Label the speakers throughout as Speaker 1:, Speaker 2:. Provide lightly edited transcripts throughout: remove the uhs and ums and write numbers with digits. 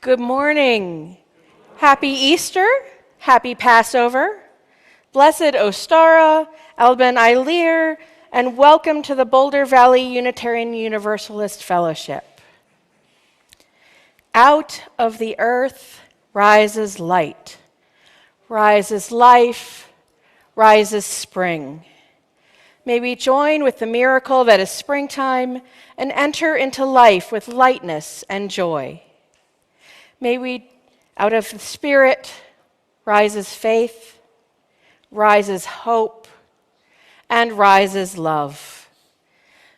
Speaker 1: Good morning. Happy Easter. Happy Passover. Blessed Ostara, Alban Eilir, and welcome to the Boulder Valley Unitarian Universalist Fellowship. Out of the earth rises light, rises life, rises spring. May we join with the miracle that is springtime and enter into life with lightness and joy. May we, out of the Spirit, rises faith, rises hope, and rises love.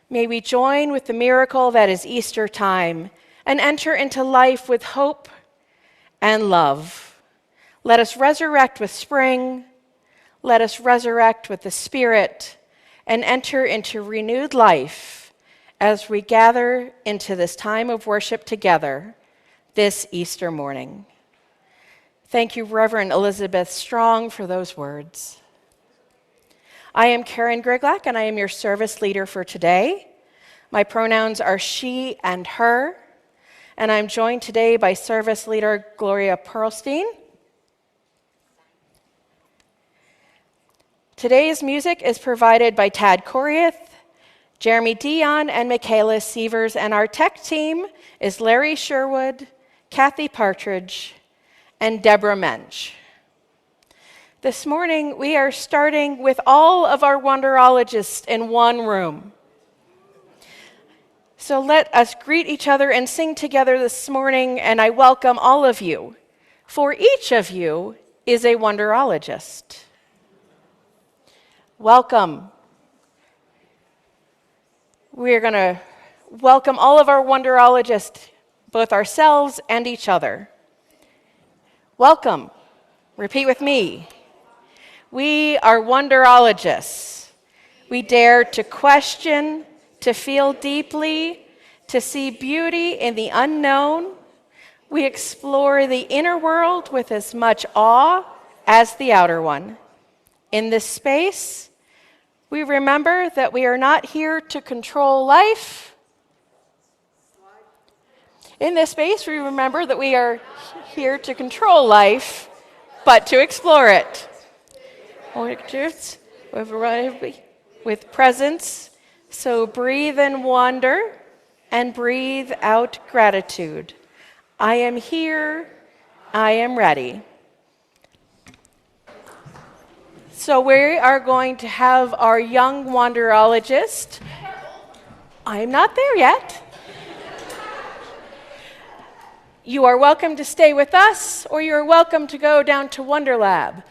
Speaker 1: May we join with the miracle that is Easter time and enter into life with hope and love. Let us resurrect with spring. Let us resurrect with the Spirit and enter into renewed life as we gather into this time of worship together this Easter morning. Thank you, Reverend Elizabeth Strong, for those words. I am Karen Griglak, and I am your service leader for today. My pronouns are she and her, and I'm joined today by service leader Gloria Perlstein. Today's music is provided by Tad Coriath, Jeremy Dion, and Michaela Sievers, and our tech team is Larry Sherwood, Kathy Partridge, and Deborah Mensch. This morning, we are starting with all of our Wonderologists in one room. So let us greet each other and sing together this morning, and I welcome all of you, for each of you is a Wonderologist. Welcome. We're going to welcome all of our Wonderologists, both ourselves and each other. Welcome. Repeat with me. We are Wonderologists. We dare to question, to feel deeply, to see beauty in the unknown. We explore the inner world with as much awe as the outer one. In this space, we remember that we are not here to control life. In this space, we remember that we are here to control life, but to explore it. With presence, so breathe in wonder and breathe out gratitude. I am here, I am ready. So we are going to have our young Wanderologist. I'm not there yet. You are welcome to stay with us, or you are welcome to go down to WonderLab.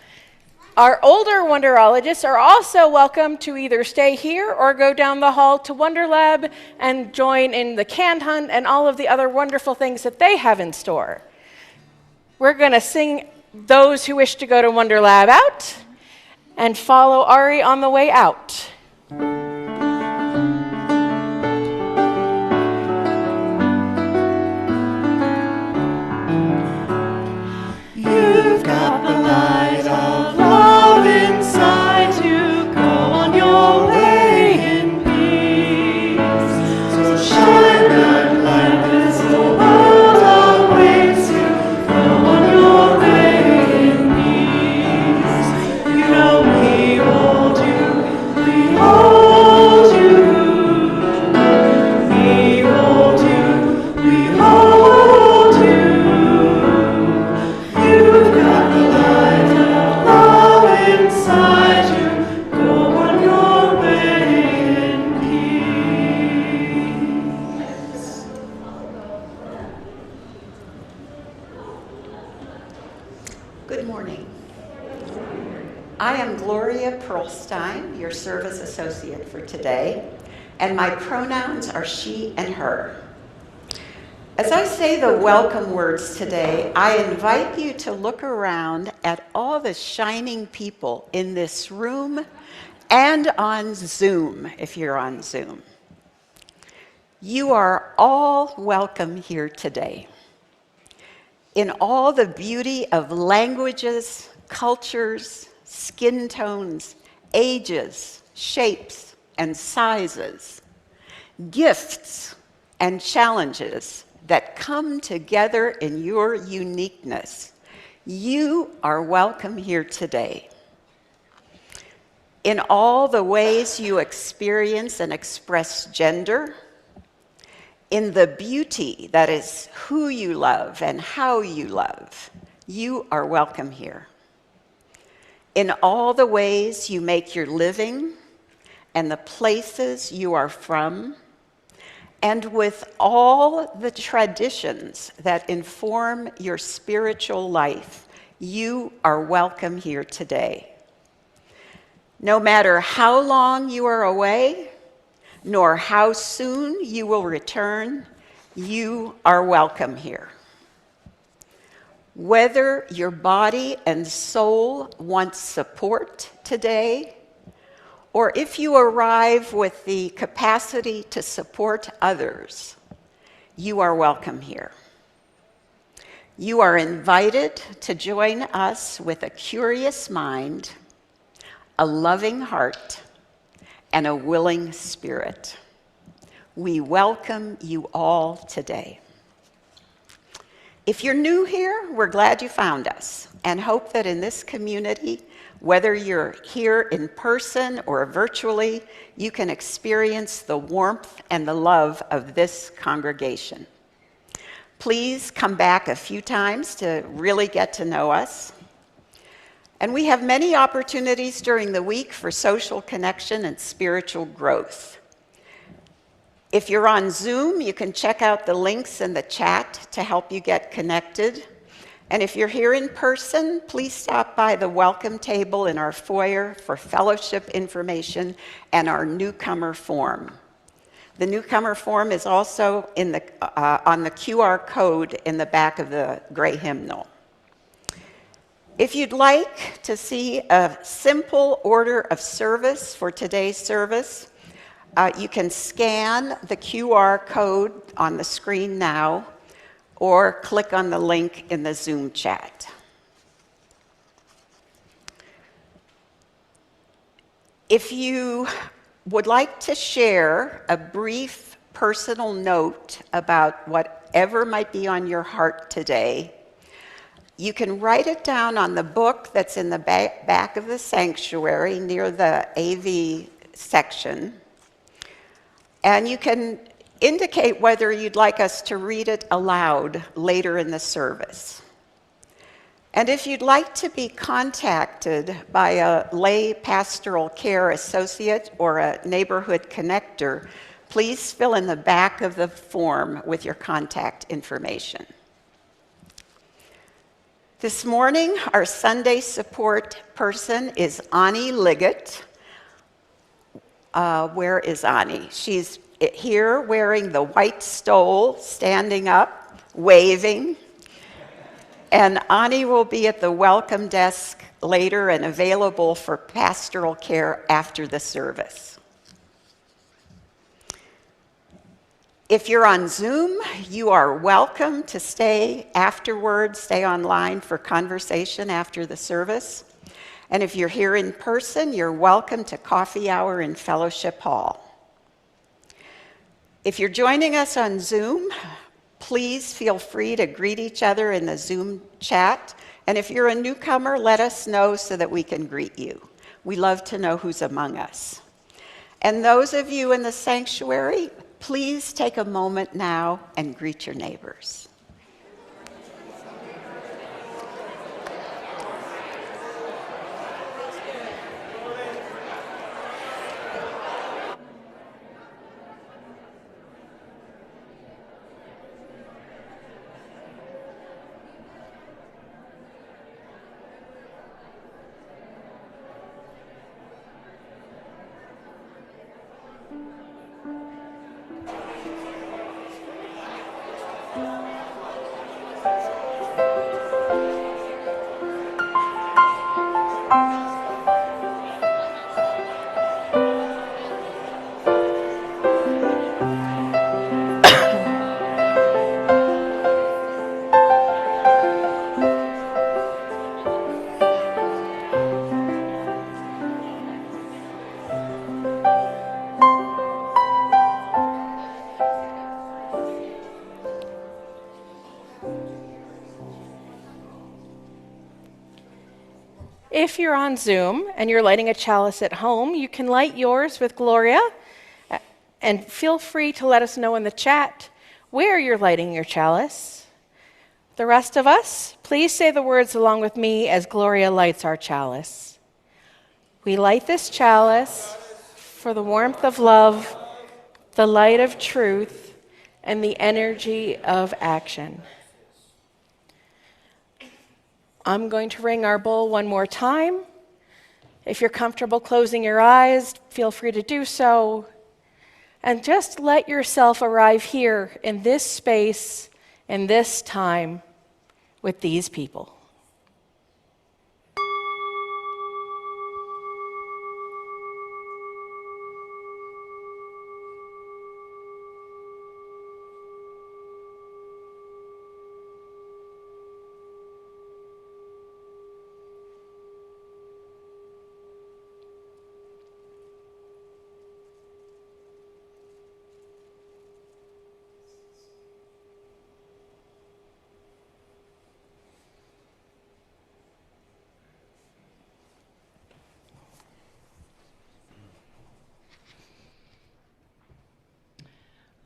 Speaker 1: Our older Wonderologists are also welcome to either stay here or go down the hall to WonderLab and join in the canned hunt and all of the other wonderful things that they have in store. We're going to sing those who wish to go to WonderLab out and follow Ari on the way out.
Speaker 2: You've got the light of love inside to go on your way in peace. So shine that light as the world awaits you. Go on your way in peace. You know we hold you, we hold you. We hold you, we hold you. You've got the light of love inside you. Go on your way in peace.
Speaker 3: Good morning. I am Gloria Perlstein, your service associate for today, and my pronouns are she and her. As I say the welcome words today, I invite you to look around at all the shining people in this room and on Zoom, if you're on Zoom. You are all welcome here today. In all the beauty of languages, cultures, skin tones, ages, shapes, and sizes, gifts and challenges, that come together in your uniqueness. You are welcome here today. In all the ways you experience and express gender, in the beauty that is who you love and how you love, you are welcome here. In all the ways you make your living and the places you are from, and with all the traditions that inform your spiritual life, you are welcome here today. No matter how long you are away, nor how soon you will return, you are welcome here. Whether your body and soul want support today, or if you arrive with the capacity to support others, you are welcome here. You are invited to join us with a curious mind, a loving heart, and a willing spirit. We welcome you all today. If you're new here, we're glad you found us and hope that in this community, whether you're here in person or virtually, you can experience the warmth and the love of this congregation. Please come back a few times to really get to know us. And we have many opportunities during the week for social connection and spiritual growth. If you're on Zoom, you can check out the links in the chat to help you get connected. And if you're here in person, please stop by the welcome table in our foyer for fellowship information and our newcomer form. The newcomer form is also on the QR code in the back of the gray hymnal. If you'd like to see a simple order of service for today's service, you can scan the QR code on the screen now or click on the link in the Zoom chat. If you would like to share a brief personal note about whatever might be on your heart today, you can write it down on the book that's in the back of the sanctuary near the AV section. And you can indicate whether you'd like us to read it aloud later in the service. And if you'd like to be contacted by a lay pastoral care associate or a neighborhood connector, please fill in the back of the form with your contact information. This morning, our Sunday support person is Ani Liggett. Where is Ani? She's here wearing the white stole, standing up, waving. And Ani will be at the welcome desk later and available for pastoral care after the service. If you're on Zoom, you are welcome to stay afterwards, stay online for conversation after the service. And if you're here in person, you're welcome to coffee hour in Fellowship Hall. If you're joining us on Zoom, please feel free to greet each other in the Zoom chat. And if you're a newcomer, let us know so that we can greet you. We love to know who's among us. And those of you in the sanctuary, please take a moment now and greet your neighbors.
Speaker 1: If you're on Zoom and you're lighting a chalice at home, you can light yours with Gloria, and feel free to let us know in the chat where you're lighting your chalice. The rest of us, please say the words along with me as Gloria lights our chalice. We light this chalice for the warmth of love, the light of truth, and the energy of action. I'm going to ring our bowl one more time. If you're comfortable closing your eyes, feel free to do so. And just let yourself arrive here in this space, in this time, with these people.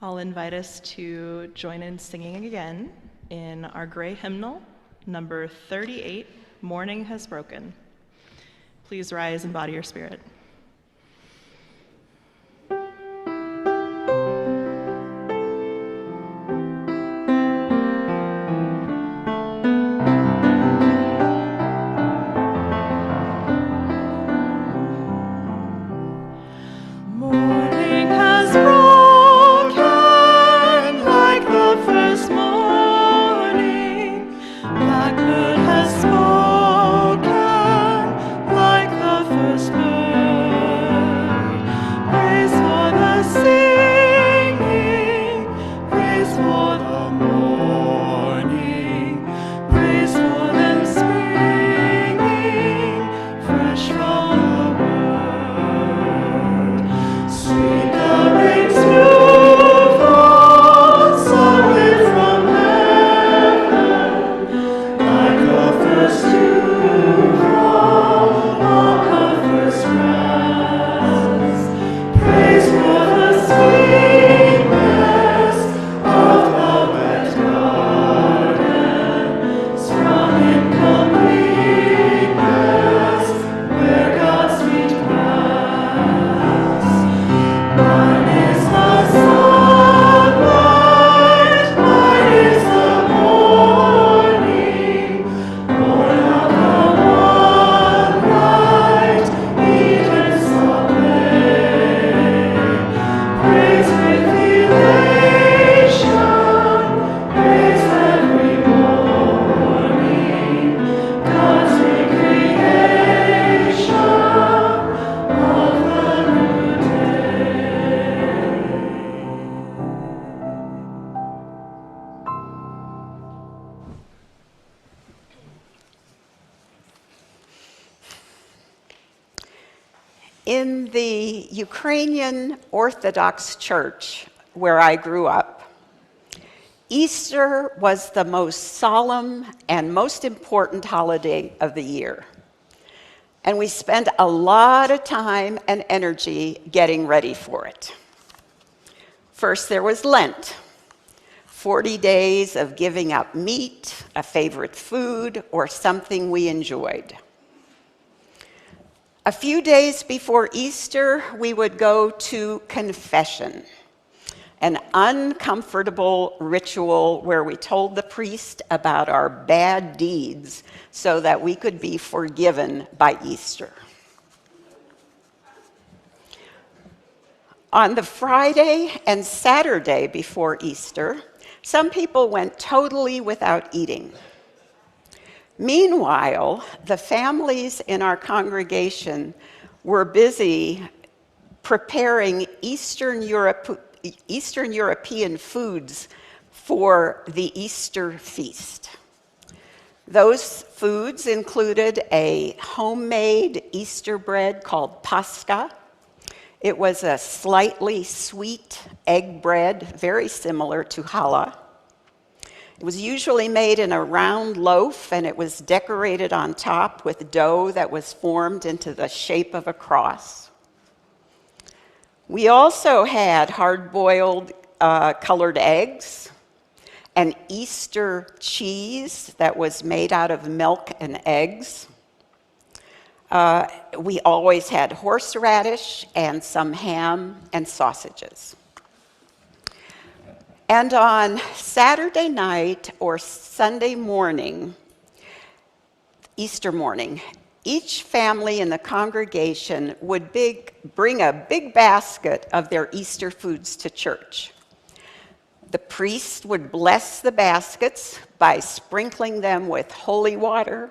Speaker 4: I'll invite us to join in singing again in our gray hymnal, number 38, Morning Has Broken. Please rise and body your spirit.
Speaker 2: Morning has broken like the first morning. Blackbird has spoken like the first bird. Praise for the singing, praise for the morning, praise for them springing fresh from the word. Sweet the rain's new fall, suddenly from heaven, like the first dewdrop on the first grass. Praise for the sweetness of the wet garden, sprung in completeness where God's sweet grass. Mine is the sunlight, mine is the morning, born of the one light, Eden's subway. Praise with elation, praise every morning, God's recreation of the new day.
Speaker 3: In the Ukrainian Orthodox Church where I grew up, Easter was the most solemn and most important holiday of the year. And we spent a lot of time and energy getting ready for it. First, there was Lent, 40 days of giving up meat, a favorite food, or something we enjoyed. A few days before Easter, we would go to confession, an uncomfortable ritual where we told the priest about our bad deeds so that we could be forgiven by Easter. On the Friday and Saturday before Easter, some people went totally without eating. Meanwhile, the families in our congregation were busy preparing Eastern European foods for the Easter feast. Those foods included a homemade Easter bread called pascha. It was a slightly sweet egg bread, very similar to challah. It was usually made in a round loaf, and it was decorated on top with dough that was formed into the shape of a cross. We also had hard-boiled colored eggs, an Easter cheese that was made out of milk and eggs. We always had horseradish and some ham and sausages. And on Saturday night or Sunday morning, Easter morning, each family in the congregation would bring a big basket of their Easter foods to church. The priest would bless the baskets by sprinkling them with holy water,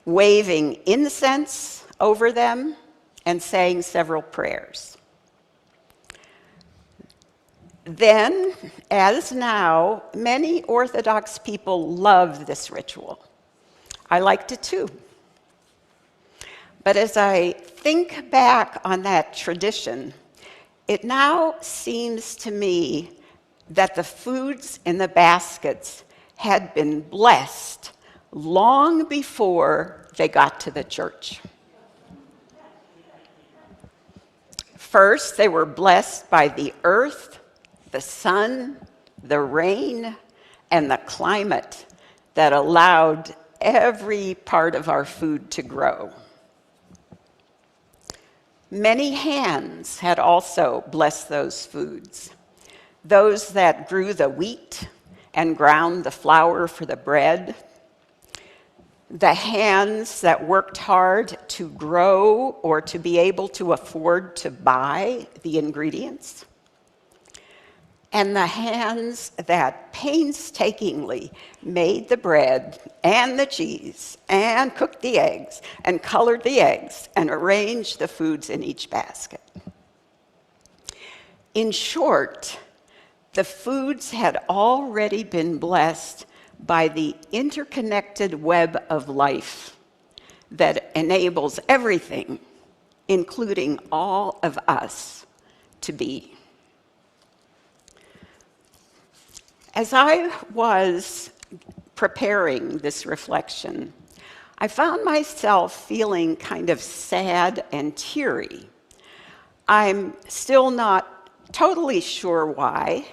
Speaker 3: waving incense over them, and saying several prayers. Then, as now, many Orthodox people loved this ritual. I liked it too. But as I think back on that tradition, it now seems to me that the foods in the baskets had been blessed long before they got to the church. First, they were blessed by the earth, the sun, the rain, and the climate that allowed every part of our food to grow. Many hands had also blessed those foods. Those that grew the wheat and ground the flour for the bread, the hands that worked hard to grow or to be able to afford to buy the ingredients, and the hands that painstakingly made the bread and the cheese and cooked the eggs and colored the eggs and arranged the foods in each basket. In short, the foods had already been blessed by the interconnected web of life that enables everything, including all of us, to be. As I was preparing this reflection, I found myself feeling kind of sad and teary. I'm still not totally sure why,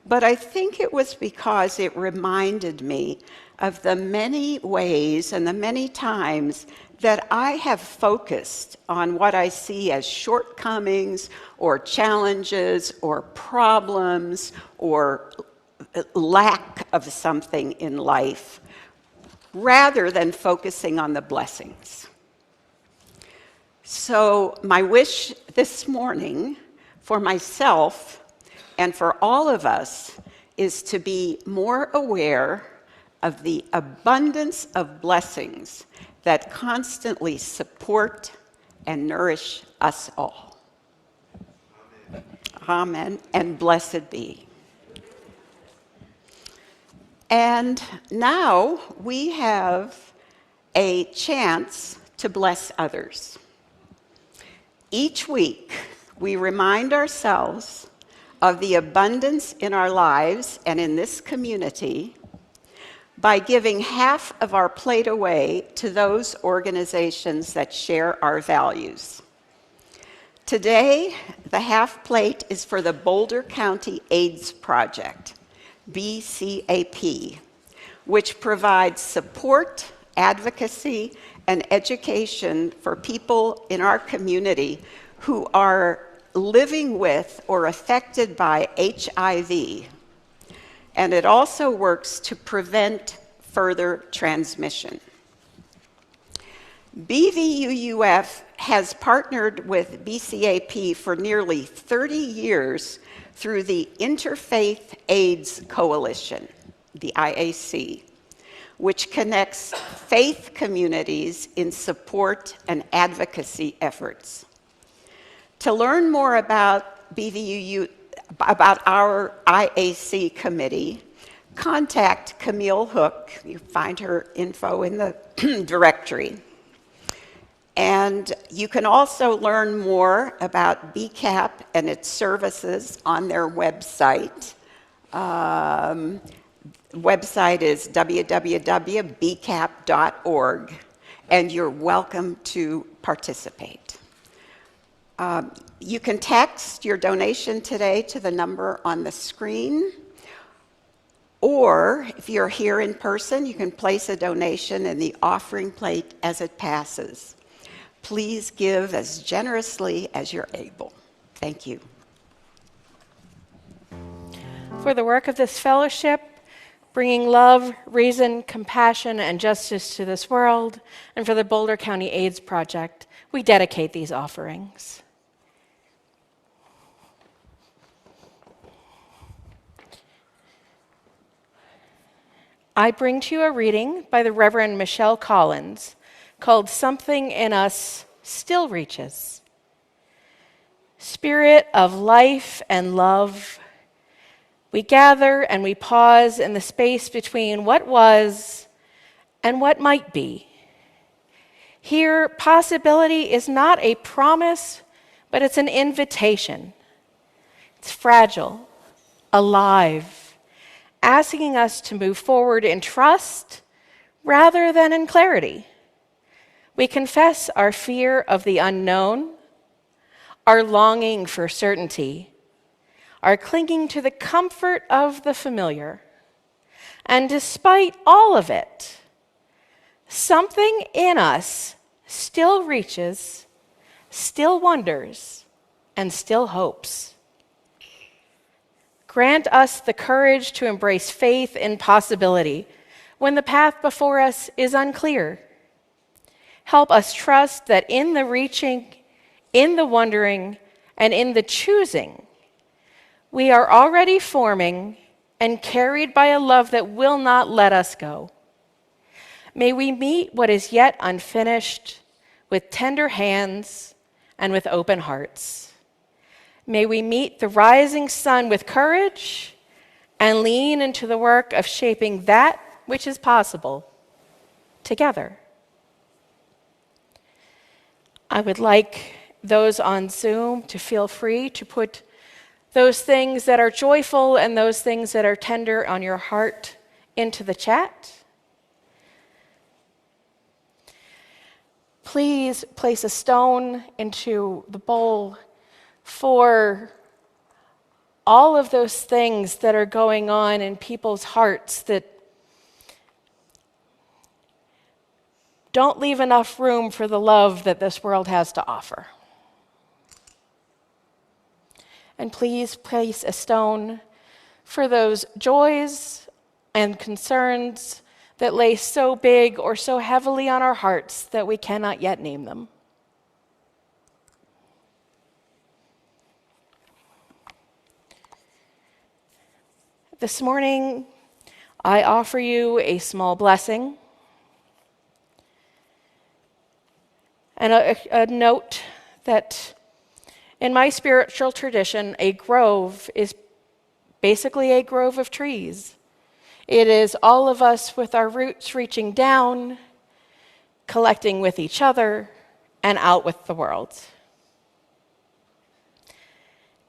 Speaker 3: but I think it was because it reminded me of the many ways and the many times that I have focused on what I see as shortcomings or challenges or problems or lack of something in life, rather than focusing on the blessings. So my wish this morning for myself and for all of us is to be more aware of the abundance of blessings that constantly support and nourish us all. Amen. Amen, and blessed be. And now we have a chance to bless others. Each week, we remind ourselves of the abundance in our lives and in this community by giving half of our plate away to those organizations that share our values. Today, the half plate is for the Boulder County AIDS Project, BCAP, which provides support, advocacy, and education for people in our community who are living with or affected by HIV. And it also works to prevent further transmission. BVUUF has partnered with BCAP for nearly 30 years through the Interfaith AIDS Coalition, the IAC, which connects faith communities in support and advocacy efforts. To learn more about BVUU, about our IAC committee, contact Camille Hook. You find her info in the directory. And you can also learn more about BCAP and its services on their website. website is www.bcap.org, and you're welcome to participate. You can text your donation today to the number on the screen, or if you're here in person, you can place a donation in the offering plate as it passes. Please give as generously as you're able. Thank you.
Speaker 1: For the work of this fellowship, bringing love, reason, compassion, and justice to this world, and for the Boulder County AIDS Project, we dedicate these offerings. I bring to you a reading by the Reverend Michelle Collins called Something in Us Still Reaches. Spirit of life and love, we gather and we pause in the space between what was and what might be. Here, possibility is not a promise, but it's an invitation. It's fragile, alive, asking us to move forward in trust rather than in clarity. We confess our fear of the unknown, our longing for certainty, our clinging to the comfort of the familiar. And despite all of it, something in us still reaches, still wonders, and still hopes. Grant us the courage to embrace faith in possibility when the path before us is unclear. Help us trust that in the reaching, in the wondering, and in the choosing, we are already forming and carried by a love that will not let us go. May we meet what is yet unfinished with tender hands and with open hearts. May we meet the rising sun with courage and lean into the work of shaping that which is possible together. I would like those on Zoom to feel free to put those things that are joyful and those things that are tender on your heart into the chat. Please place a stone into the bowl for all of those things that are going on in people's hearts that don't leave enough room for the love that this world has to offer. And please place a stone for those joys and concerns that lay so big or so heavily on our hearts that we cannot yet name them. This morning, I offer you a small blessing and a note that in my spiritual tradition, a grove is basically a grove of trees. It is all of us with our roots reaching down, collecting with each other, and out with the world.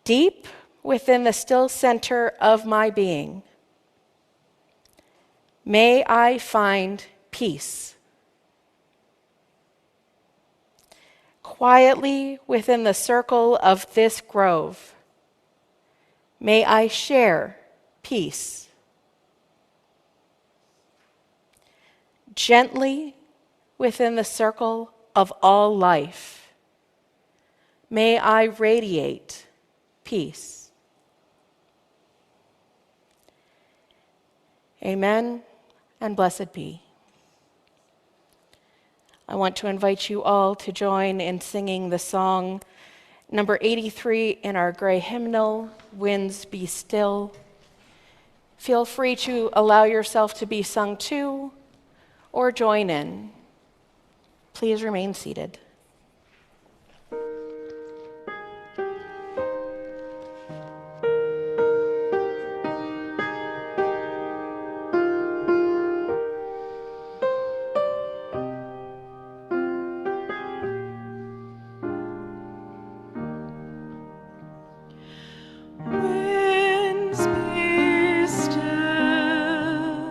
Speaker 1: Deep within the still center of my being, may I find peace. Quietly within the circle of this grove, may I share peace. Gently within the circle of all life, may I radiate peace. Amen, and blessed be. I want to invite you all to join in singing the song number 83 in our gray hymnal, Winds Be Still. Feel free to allow yourself to be sung to or join in. Please remain seated.
Speaker 2: Winds be still.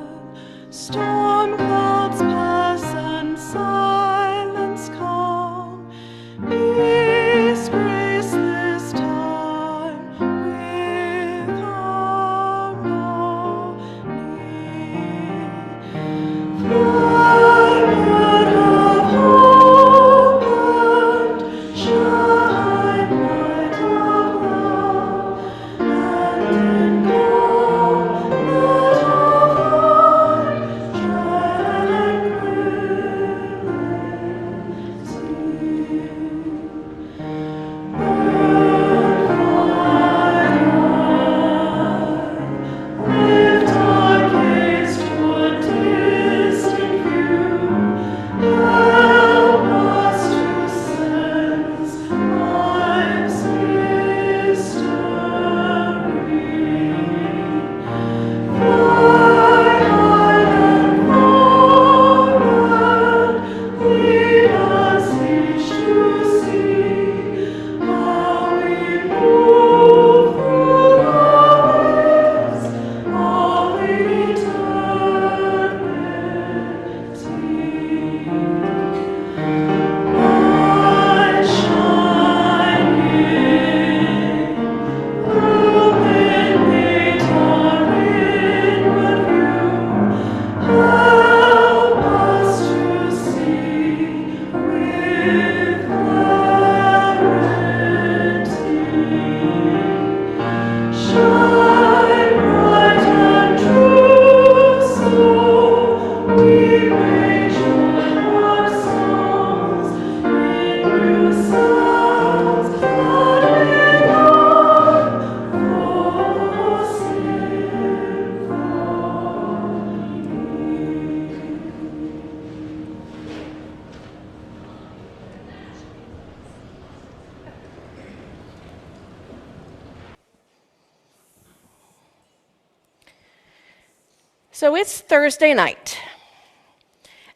Speaker 1: So it's Thursday night,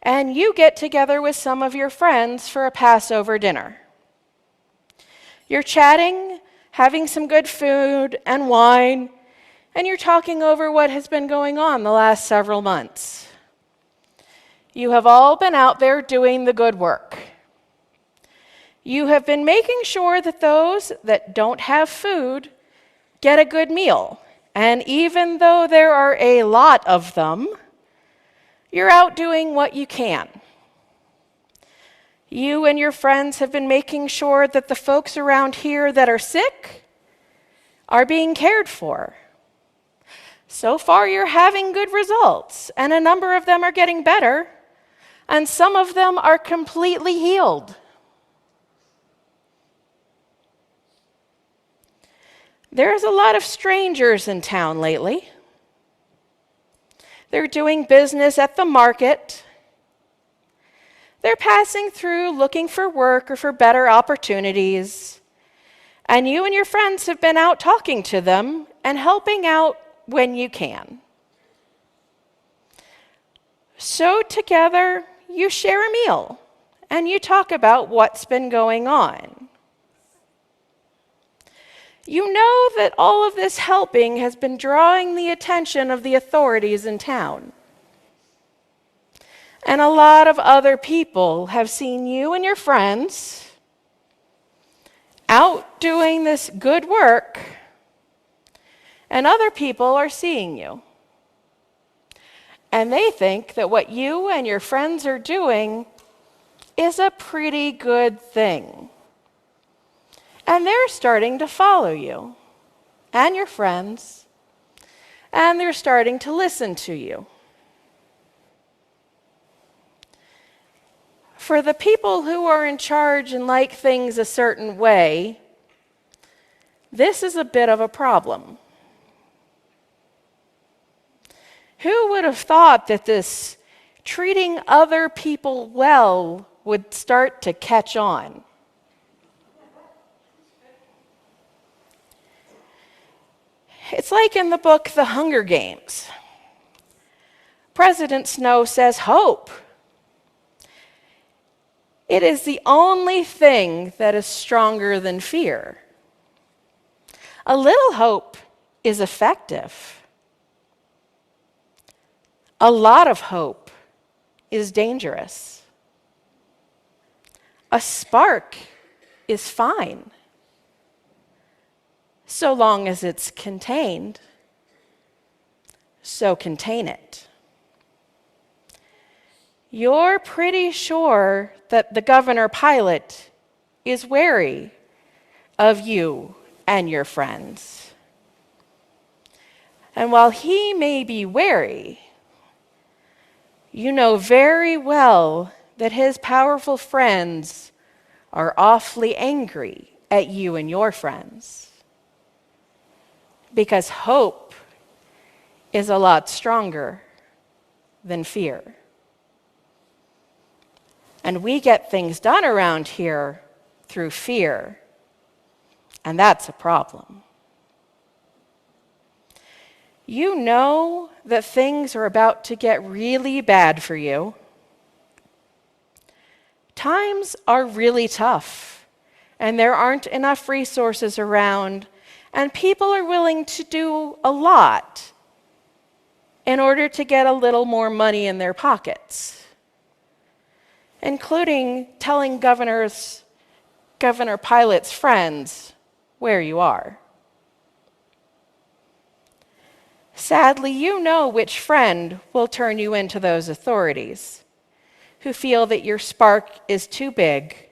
Speaker 1: and you get together with some of your friends for a Passover dinner. You're chatting, having some good food and wine, and you're talking over what has been going on the last several months. You have all been out there doing the good work. You have been making sure that those that don't have food get a good meal. And even though there are a lot of them, you're out doing what you can. You and your friends have been making sure that the folks around here that are sick are being cared for. So far, you're having good results, and a number of them are getting better, and some of them are completely healed. There's a lot of strangers in town lately. They're doing business at the market. They're passing through looking for work or for better opportunities. And you and your friends have been out talking to them and helping out when you can. So together, you share a meal and you talk about what's been going on. You know that all of this helping has been drawing the attention of the authorities in town. And a lot of other people have seen you and your friends out doing this good work, and other people are seeing you. And they think that what you and your friends are doing is a pretty good thing. And they're starting to follow you and your friends, and they're starting to listen to you. For the people who are in charge and like things a certain way, this is a bit of a problem. Who would have thought that this treating other people well would start to catch on? It's like in the book The Hunger Games. President Snow says, "Hope. It is the only thing that is stronger than fear. A little hope is effective. A lot of hope is dangerous. A spark is fine, so long as it's contained. So contain it." You're pretty sure that the governor pilot is wary of you and your friends. And while he may be wary, you know very well that his powerful friends are awfully angry at you and your friends. Because hope is a lot stronger than fear. And we get things done around here through fear, and that's a problem. You know that things are about to get really bad for you. Times are really tough, and there aren't enough resources around, and people are willing to do a lot in order to get a little more money in their pockets, including telling Governor Pilot's friends where you are. Sadly, you know which friend will turn you into those authorities who feel that your spark is too big,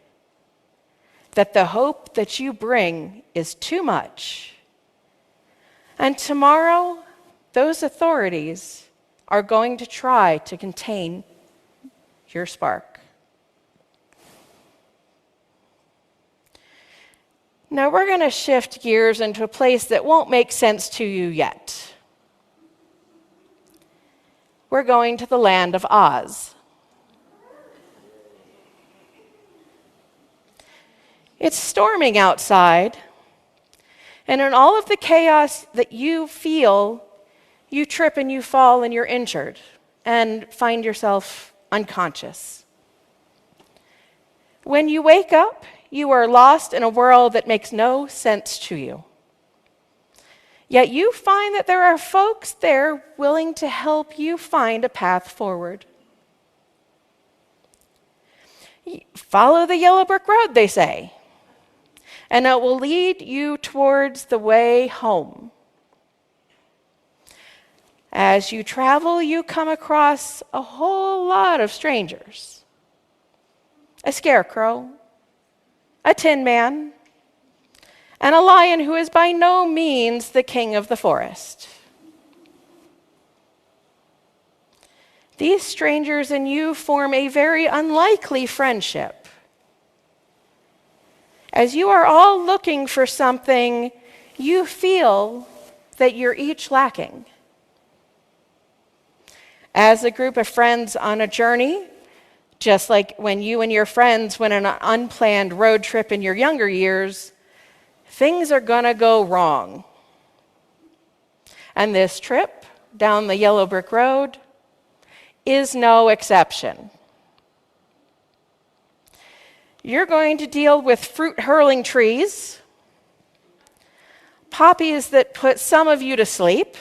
Speaker 1: that the hope that you bring is too much. And tomorrow, those authorities are going to try to contain your spark. Now we're going to shift gears into a place that won't make sense to you yet. We're going to the land of Oz. It's storming outside, and in all of the chaos that you feel, You trip and you fall and you're injured and find yourself unconscious. When you wake up, you are lost in a world that makes no sense to you. Yet you find that there are folks there willing to help you find a path forward. Follow the yellow brick road, they say, and it will lead you towards the way home. As you travel, you come across a whole lot of strangers. A scarecrow, a tin man, and a lion who is by no means the king of the forest. These strangers and you form a very unlikely friendship, as you are all looking for something you feel that you're each lacking. As a group of friends on a journey, just like when you and your friends went on an unplanned road trip in your younger years, things are going to go wrong. And this trip down the yellow brick road is no exception. You're going to deal with fruit-hurling trees, poppies that put some of you to sleep,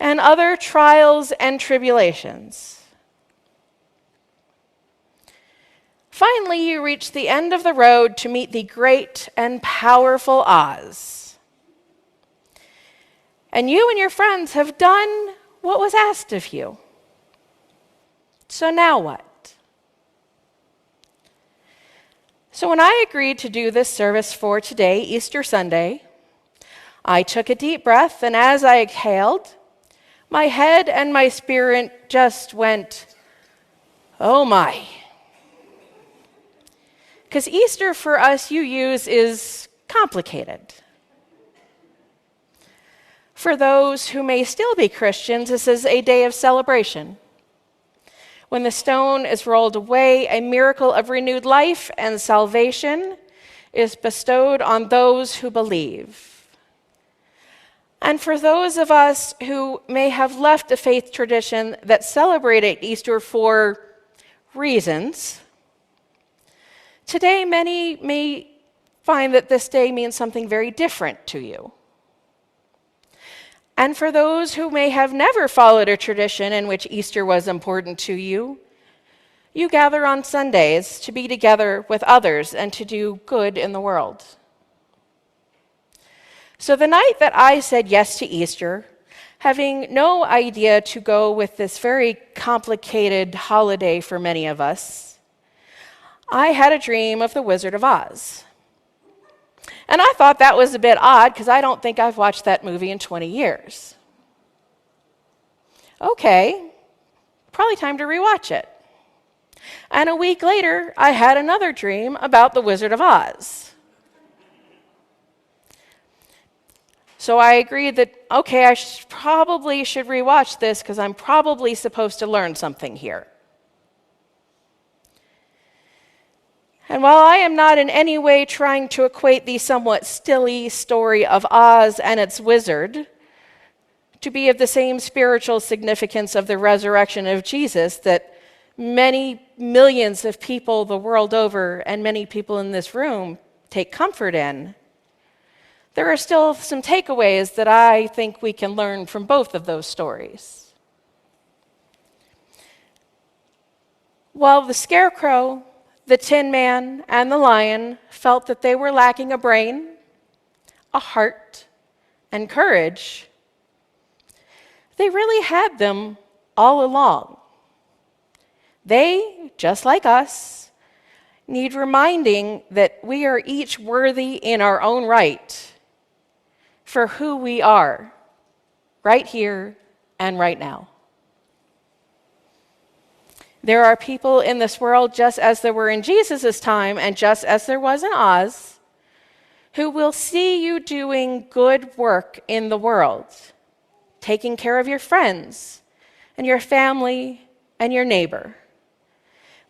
Speaker 1: and other trials and tribulations. Finally, you reach the end of the road to meet the great and powerful Oz. And you and your friends have done what was asked of you. So now what? So when I agreed to do this service for today, Easter Sunday, I took a deep breath, and as I exhaled, my head and my spirit just went, oh my. Because Easter for us UUs is complicated. For those who may still be Christians, this is a day of celebration. When the stone is rolled away, a miracle of renewed life and salvation is bestowed on those who believe. And for those of us who may have left a faith tradition that celebrated Easter for reasons, today many may find that this day means something very different to you. And for those who may have never followed a tradition in which Easter was important to you, you gather on Sundays to be together with others and to do good in the world. So the night that I said yes to Easter, having no idea to go with this very complicated holiday for many of us, I had a dream of the Wizard of Oz. And I thought that was a bit odd because I don't think I've watched that movie in 20 years. Okay, probably time to rewatch it. And a week later, I had another dream about the Wizard of Oz. So I agreed that, okay, I probably should rewatch this because I'm probably supposed to learn something here. And while I am not in any way trying to equate the somewhat stilly story of Oz and its wizard to be of the same spiritual significance of the resurrection of Jesus that many millions of people the world over and many people in this room take comfort in, there are still some takeaways that I think we can learn from both of those stories. While the scarecrow, the tin man, and the lion felt that they were lacking a brain, a heart, and courage, they really had them all along. They, just like us, need reminding that we are each worthy in our own right for who we are, right here and right now. There are people in this world, just as there were in Jesus' time and just as there was in Oz, who will see you doing good work in the world, taking care of your friends and your family and your neighbor,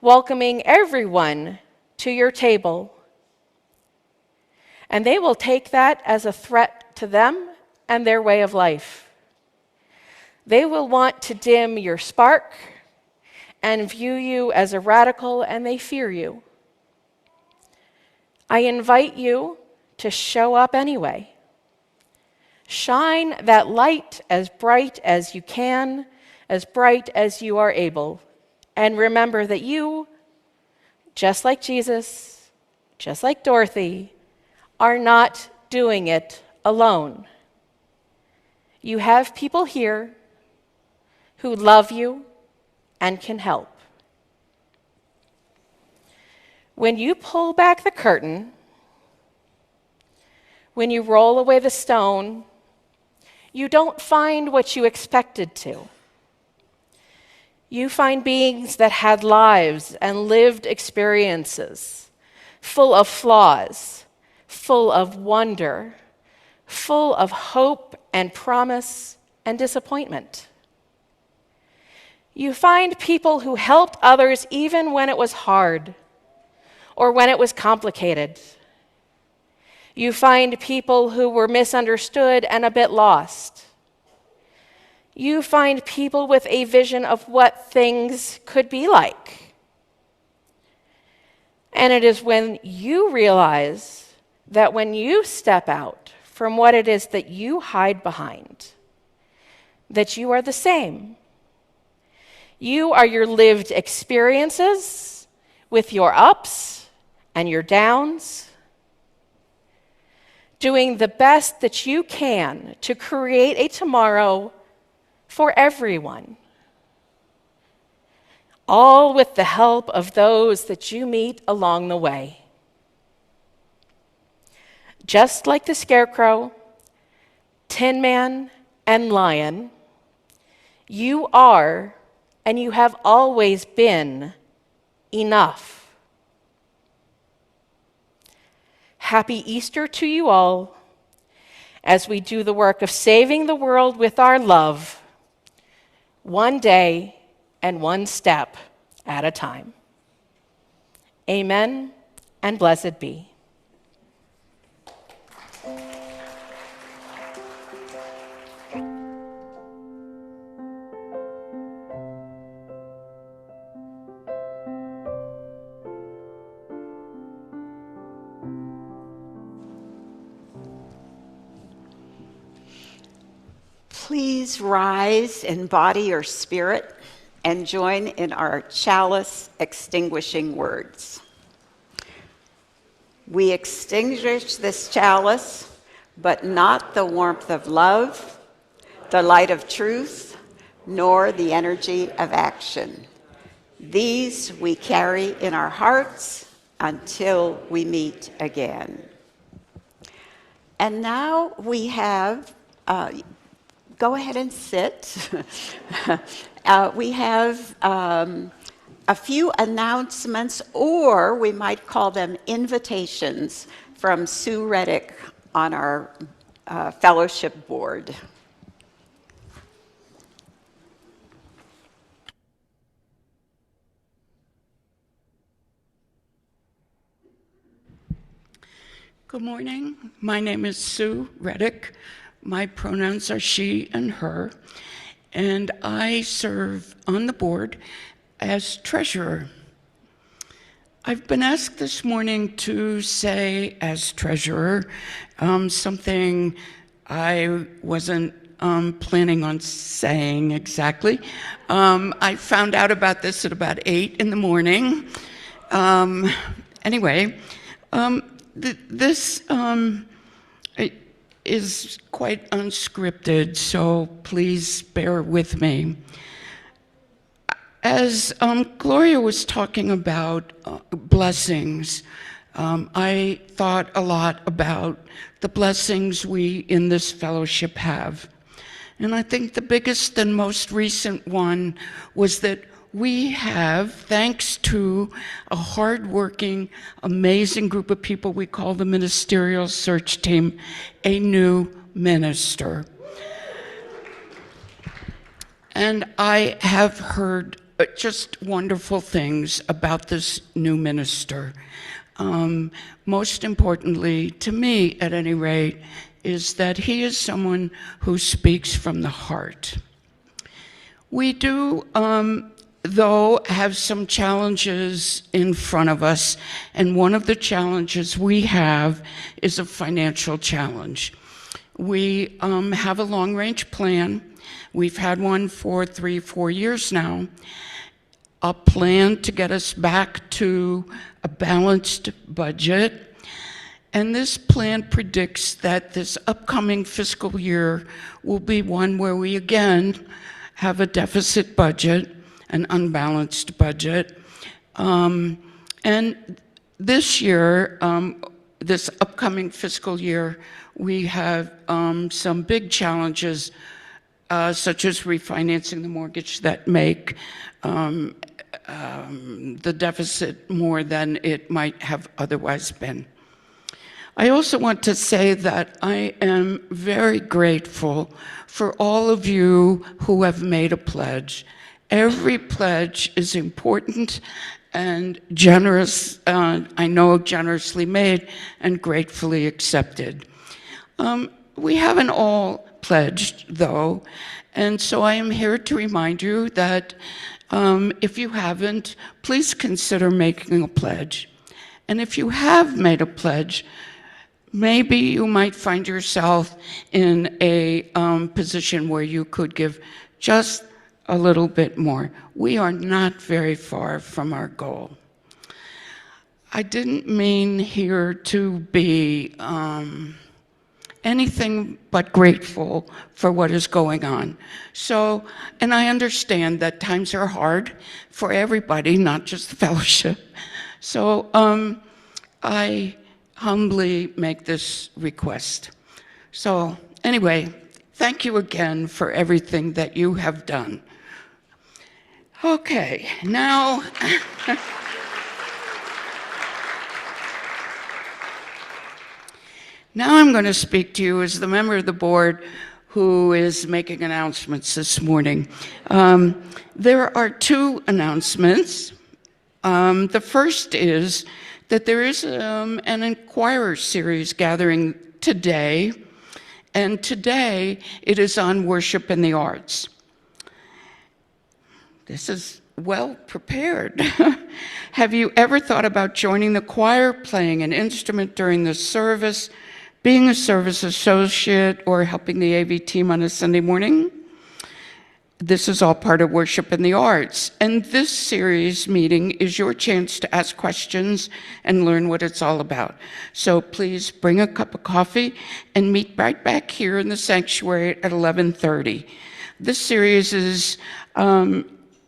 Speaker 1: welcoming everyone to your table. And they will take that as a threat to them and their way of life. They will want to dim your spark and view you as a radical, and they fear you. I invite you to show up anyway. Shine that light as bright as you can, as bright as you are able. And remember that you, just like Jesus, just like Dorothy, are not doing it alone. You have people here who love you and can help. When you pull back the curtain, when you roll away the stone, you don't find what you expected to. You find beings that had lives and lived experiences, full of flaws, full of wonder, full of hope and promise and disappointment. You find people who helped others even when it was hard or when it was complicated. You find people who were misunderstood and a bit lost. You find people with a vision of what things could be like. And it is when you realize that when you step out from what it is that you hide behind, that you are the same. You are your lived experiences with your ups and your downs, doing the best that you can to create a tomorrow for everyone, all with the help of those that you meet along the way. Just like the Scarecrow, Tin Man, and Lion, you are, and you have always been, enough. Happy Easter to you all as we do the work of saving the world with our love, one day and one step at a time. Amen and blessed be.
Speaker 3: Please rise in body or spirit and join in our chalice extinguishing words. We extinguish this chalice, but not the warmth of love, the light of truth, nor the energy of action. These we carry in our hearts until we meet again. And now we have go ahead and sit. We have a few announcements, or we might call them invitations, from Sue Reddick on our fellowship board.
Speaker 5: Good morning. My name is Sue Reddick. My pronouns are she and her, and I serve on the board as treasurer. I've been asked this morning to say, as treasurer, something I wasn't planning on saying exactly. I found out about this at about 8 in the morning. Anyway, this is quite unscripted, so please bear with me. As Gloria was talking about blessings, I thought a lot about the blessings we in this fellowship have. And I think the biggest and most recent one was that we have, thanks to a hardworking, amazing group of people we call the Ministerial Search Team, a new minister. And I have heard just wonderful things about this new minister. Most importantly, to me at any rate, is that he is someone who speaks from the heart. We do, though, have some challenges in front of us, and one of the challenges we have is a financial challenge. We have a long-range plan. We've had one for 3-4 years now, a plan to get us back to a balanced budget. And this plan predicts that this upcoming fiscal year will be one where we again have a deficit budget, an unbalanced budget. And this year, this upcoming fiscal year, we have some big challenges, such as refinancing the mortgage that make the deficit more than it might have otherwise been. I also want to say that I am very grateful for all of you who have made a pledge. Every pledge is important and generous, I know generously made and gratefully accepted. We haven't all pledged, though, and so I am here to remind you that if you haven't, please consider making a pledge. And if you have made a pledge, maybe you might find yourself in a position where you could give just a little bit more. We are not very far from our goal. I didn't mean here to be anything but grateful for what is going on. So, and I understand that times are hard for everybody, not just the fellowship. So I humbly make this request. So anyway, thank you again for everything that you have done. Okay, now, now I'm going to speak to you as the member of the board who is making announcements this morning. There are 2 announcements. The first is that there is an Inquirer series gathering today, and today it is on worship and the arts. This is well prepared. Have you ever thought about joining the choir, playing an instrument during the service, being a service associate, or helping the AV team on a Sunday morning? This is all part of worship and the arts. And this series meeting is your chance to ask questions and learn what it's all about. So please bring a cup of coffee and meet right back here in the sanctuary at 11:30. This series is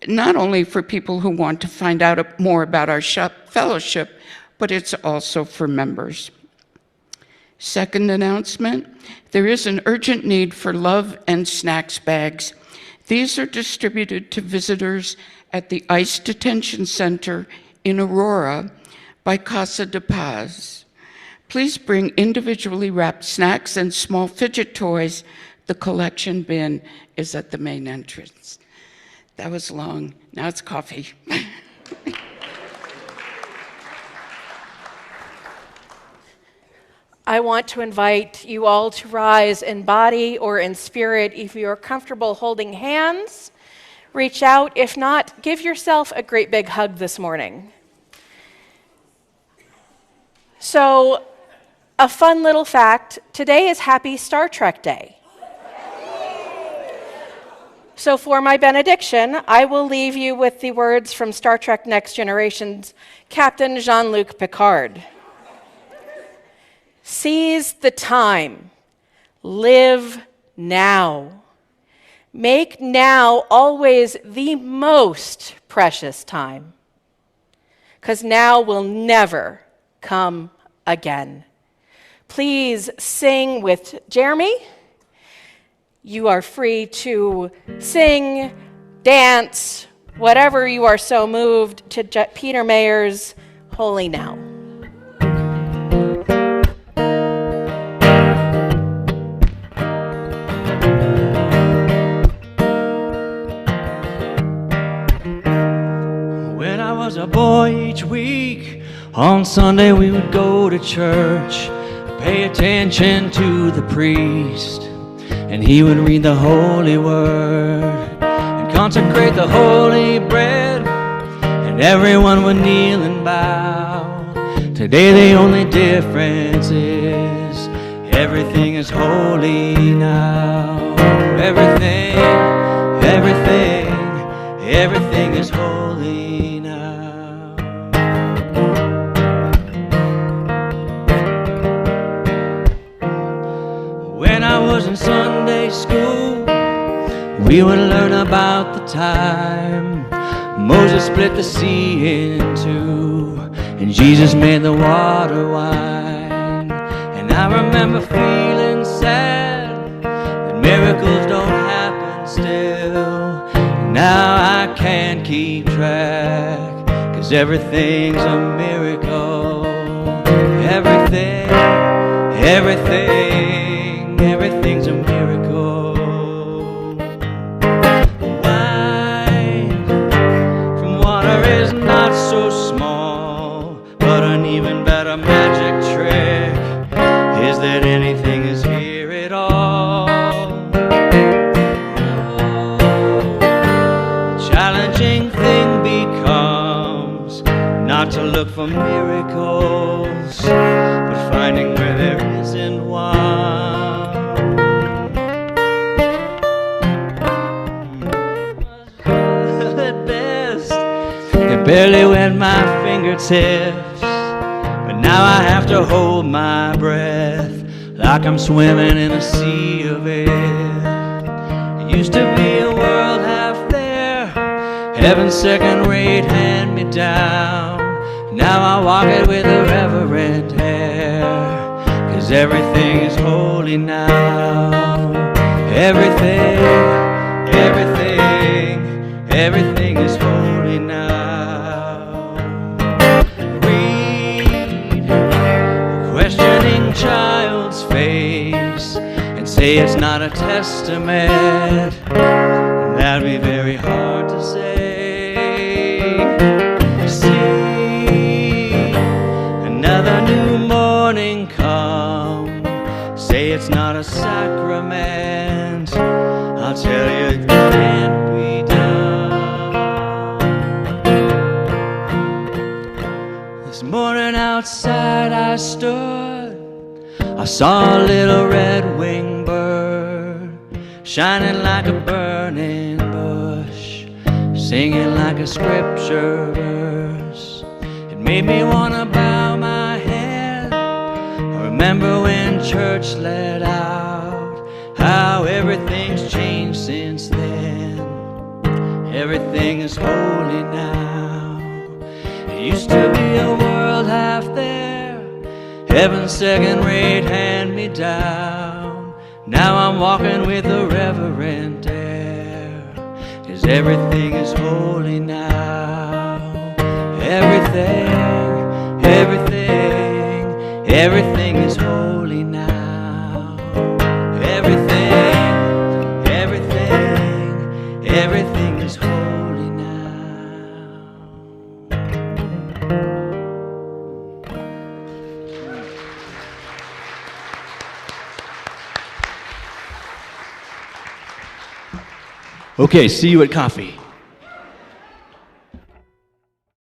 Speaker 5: not only for people who want to find out more about our fellowship, but it's also for members. Second announcement, there is an urgent need for love and snacks bags. These are distributed to visitors at the ICE Detention Center in Aurora by Casa de Paz. Please bring individually wrapped snacks and small fidget toys. The collection bin is at the main entrance. That was long. Now it's coffee.
Speaker 1: I want to invite you all to rise in body or in spirit. If you're comfortable holding hands, reach out. If not, give yourself a great big hug this morning. So, a fun little fact, today is Happy Star Trek Day. So for my benediction, I will leave you with the words from Star Trek Next Generation's Captain Jean-Luc Picard. Seize the time. Live now. Make now always the most precious time. Because now will never come again. Please sing with Jeremy. You are free to sing, dance, whatever you are so moved to Peter Mayer's Holy Now.
Speaker 2: When I was a boy, each week on Sunday we would go to church, pay attention to the priest, and he would read the holy word and
Speaker 6: consecrate the holy bread, and everyone would kneel and bow. Today the only difference is everything is holy now. Everything, everything, everything is holy now. When I was in Sunday school, we would learn about the time Moses split the sea in two, and Jesus made the water wine. And I remember feeling sad that miracles don't happen still. Now I can't keep track, 'cause everything's a miracle. Everything, everything, everything's a miracle. Wine from water is not so small, but an even better magic trick is that anything is here at all. The challenging thing becomes not to look for miracles, but finding where there isn't one. At best, it barely wet my fingertips, but now I have to hold my breath like I'm swimming in a sea of it. It used to be a world half there, heaven's second-rate hand-me-down. Now I walk it with a reverent air, 'cause everything is holy now. Everything, everything, everything is holy now. Read a questioning child's face and say it's not a testament. That'd be very hard to say. Another new morning come, say it's not a sacrament. I'll tell you it can't be done. This morning outside I stood, I saw a little red-winged bird, shining like a burning bush, singing like a scripture verse. It made me wanna bow my head. I remember when church let out, how everything's changed since then. Everything is holy now. It used to be a world half there, heaven's second-rate hand-me-down. Now I'm walking with a reverent air, 'cause everything is holy now. Everything, everything, everything is holy now. Everything, everything, everything is holy now.
Speaker 7: Okay, see you at coffee.